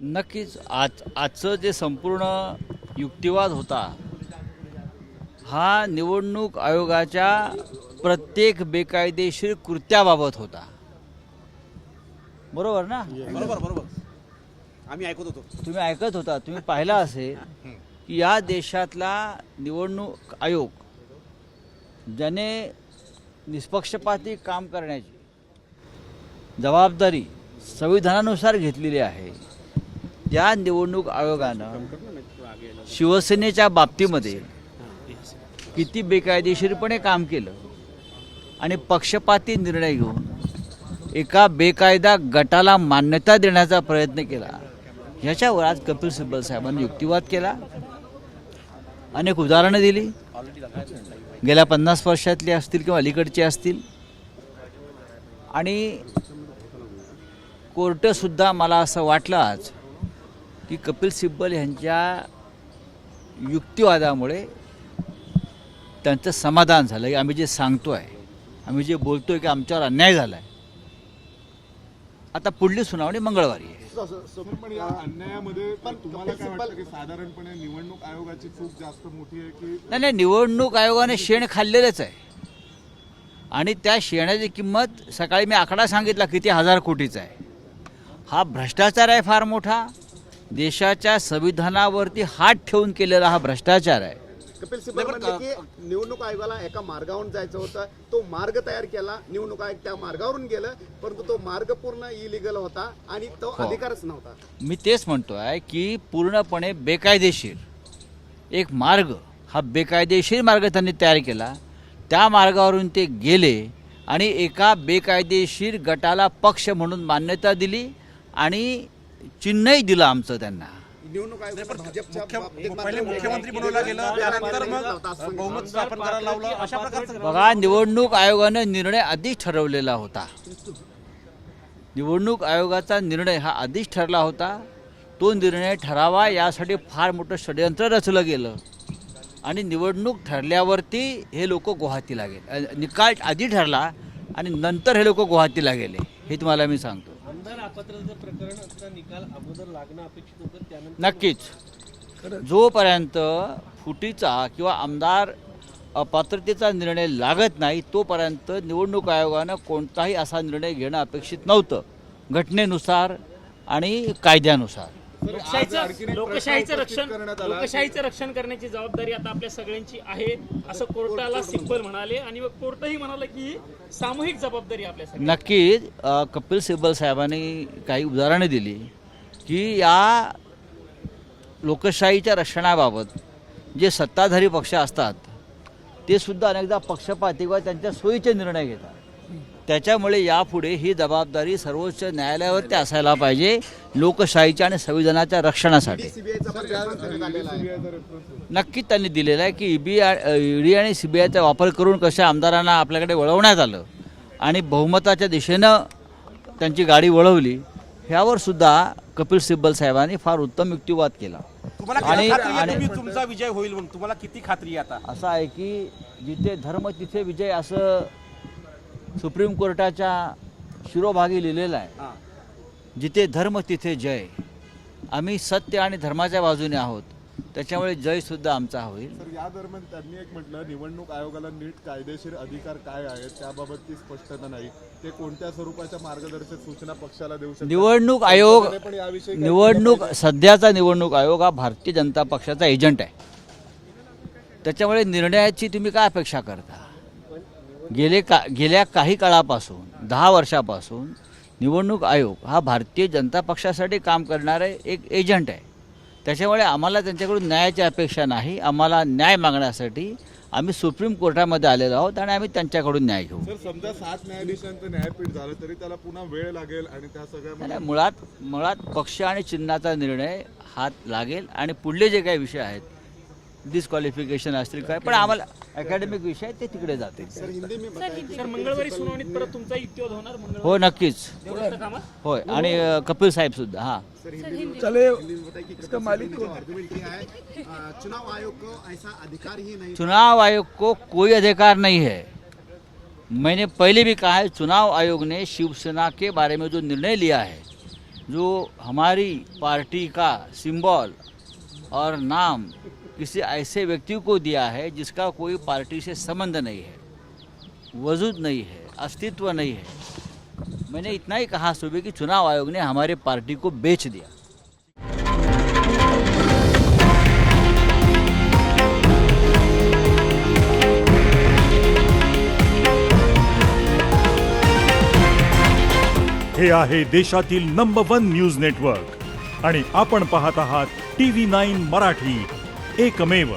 नक्कीच आजचं जे संपूर्ण युक्तिवाद होता हा निवडणूक आयोगाच्या प्रत्येक बेकायदेशीर कृत्याबाबत होता. बरोबर ना? बरोबर बरोबर आम्ही ऐकत होतो. तुम्ही ऐकत होता, तुम्ही पाहिलं असेल की या देशातला निवडणूक आयोग ज्याने निष्पक्षपाती काम करण्याची जबाबदारी संविधानानुसार घेतलेली आहे त्या निवडणूक आयोगानं शिवसेनेच्या बाबतीमध्ये किती बेकायदेशीरपणे काम केलं आणि पक्षपाती निर्णय घेऊन एका बेकायदा गटाला मान्यता देण्याचा प्रयत्न केला. ह्याच्यावर आज कपिल सिब्बल साहेबांनी युक्तिवाद केला, अनेक उदाहरणं दिली, गेल्या 50 वर्षातली असतील किंवा अलीकडची असतील. आणि कोर्टसुद्धा मला असं वाटलं आज की कपिल सिब्बल यांच्या युक्तिवादामुळे त्यांचं समाधान झालं की आम्ही जे सांगतो आहे, आम्ही जे बोलतो आहे की आमच्यावर अन्याय झाला आहे. आता पुढली सुनावणी मंगळवारी आहे. पण या अन्यायामध्ये तुम्हाला काय वाटतं की साधारणपणे निवडणूक आयोगाची चूक जास्त मोठी आहे की नाही, निवडणूक आयोगाने शेण खाल्लेलंच आहे आणि त्या शेणाची किंमत सकाळी मी आकडा सांगितला किती 1000 कोटीचा आहे. हा भ्रष्टाचार आहे फार मोठा. देशाच्या संविधानावरती हात ठेवून केलेला हा भ्रष्टाचार आहे. कपिल सिब्बल म्हणले की निवडणूक आयोगाला एका मार्गावरून जायचं होतं, तो मार्ग तयार केला, निवडणूक आयोग त्या मार्गावरून गेलं, परंतु तो मार्ग पूर्ण इलिगल होता आणि तो अधिकारच नव्हता. मी तेच म्हणतोय की पूर्णपणे बेकायदेशीर एक मार्ग, हा बेकायदेशीर मार्ग त्यांनी तयार केला. त्या मार्गावरून ते गेले आणि एका बेकायदेशीर गटाला पक्ष म्हणून मान्यता दिली आणि चिन्हही दिलं आमचं त्यांना. निवडणूक आयोगाला भाजपच्या पहिले मुख्यमंत्री बनवला गेला, त्यानंतर मग बहुमत स्थापन करायला लावलं, अशा प्रकारचं बघा, निवडणूक आयोगानं निर्णय आधीच ठरवलेला होता. निवडणूक आयोगाचा निर्णय हा आधीच ठरला होता. तो निर्णय ठरावा यासाठी फार मोठं षडयंत्र रचलं गेलं आणि निवडणूक ठरल्यावरती हे लोक गुवाहाटीला गेले. निकाल आधी ठरला आणि नंतर हे लोक गुवाहाटीला गेले, हे तुम्हाला मी सांगतो. आमदार अपात्रतेचं प्रकरणाचा निकाल अगोदर लागणं अपेक्षित होतं, त्यानंतर नक्कीच जोपर्यंत फुटीचा किंवा आमदार अपात्रतेचा निर्णय लागत नाही तोपर्यंत निवडणूक आयोगानं कोणताही असा निर्णय घेणं अपेक्षित नव्हतं, घटनेनुसार आणि कायद्यानुसार. लोकशाहीचं रक्षण करण्याची जबाबदारी आता आपल्या सगळ्यांची आहे असं कोर्टाला सिब्बल म्हणाले आणि मग कोर्टही म्हणाला की सामूहिक जबाबदारी आपल्या सगळ्यांची. नक्कीच कपिल सिब्बल साहेबांनी काही उदाहरणं दिली की या लोकशाहीच्या रक्षणाबाबत जे सत्ताधारी पक्ष असतात ते सुद्धा अनेकदा पक्षपाती किंवा त्यांच्या सोयीचे निर्णय घेतात. त्याच्यामुळे यापुढे ही जबाबदारी सर्वोच्च न्यायालयावरती असायला पाहिजे लोकशाहीच्या आणि संविधानाच्या रक्षणासाठी. नक्कीच त्यांनी दिलेलं आहे की ईडी आणि सीबीआयचा वापर करून कशा आमदारांना आपल्याकडे वळवण्यात आलं आणि बहुमताच्या दिशेनं त्यांची गाडी वळवली, ह्यावर सुद्धा कपिल सिब्बल साहेबांनी फार उत्तम युक्तिवाद केला. आणि तुमचा विजय होईल म्हणून तुम्हाला किती खात्री आहे आता? असं आहे की जिथे धर्म तिथे विजय असं सुप्रीम कोर्टाच्या शिरोभागी लिहिलेलं आहे. जिथे धर्म तिथे जय. आम्ही सत्य आणि धर्माच्या बाजूने आहोत, त्याच्यामुळे जय सुद्धा आमचा होईल. तर या दरम्यान त्यांनी एक म्हटलं निवडणूक आयोगाला नीट कायदेशीर अधिकार काय आहेत त्याबाबतची स्पष्टता नाही, ते कोणत्या स्वरूपाच्या मार्गदर्शक सूचना पक्षाला देऊ शकतात. निवडणूक आयोग पण याविषयी सध्याचा निवडणूक आयोग हा भारतीय जनता पक्षाचा एजंट आहे. त्याच्यामुळे निर्णयाची तुम्ही काय अपेक्षा करता? गेल्या काही काळापासून 10 वर्षापासून निवडणूक आयोग हा भारतीय जनता पक्षासाठी काम करणारे एक एजंट आहे. त्याच्यामुळे आम्हाला त्यांच्याकडून न्यायाची अपेक्षा नाही. आम्हाला न्याय मागण्यासाठी आम्ही सुप्रीम कोर्टामध्ये आलेलो आहोत आणि आम्ही त्यांच्याकडून न्याय घेऊ. सर, समजा 7 न्यायाधीशांचं न्यायपीठ झालं तरी त्याला पुन्हा वेळ लागेल आणि त्या सगळ्या मुळात पक्ष आणि चिन्हाचा निर्णय हात लागेल आणि पुढले जे काही विषय आहेत डिस्क्वालिफिकेशन असतील काय, पण आम्हाला अकॅडमिक विषय ते तिकडे जातील. सर, मंगळवारी सुनावणीत परत तुमचा युक्तिवाद होणार मंगळवारी? हो, नक्कीच कामात होय. आणि कपिल साहेब सुद्धा. हाँ, चुनाव आयोग को ऐसा अधिकार ही नहीं. चुनाव आयोग को कोई अधिकार नहीं है. मैंने पहले भी कहा है, चुनाव आयोग ने शिवसेना के बारे में जो निर्णय लिया है जो हमारी पार्टी का सिंबल और नाम किसी ऐसे व्यक्ति को दिया है जिसका कोई पार्टी से संबंध नहीं है, वजूद नहीं है, अस्तित्व नहीं है। मैंने इतना ही कहा सुबह कि चुनाव आयोग ने हमारे पार्टी को बेच दिया। हे आहे देशातील नंबर 1 न्यूज नेटवर्क आणि आपण पाहत आहात TV9 मराठी, एकमेव।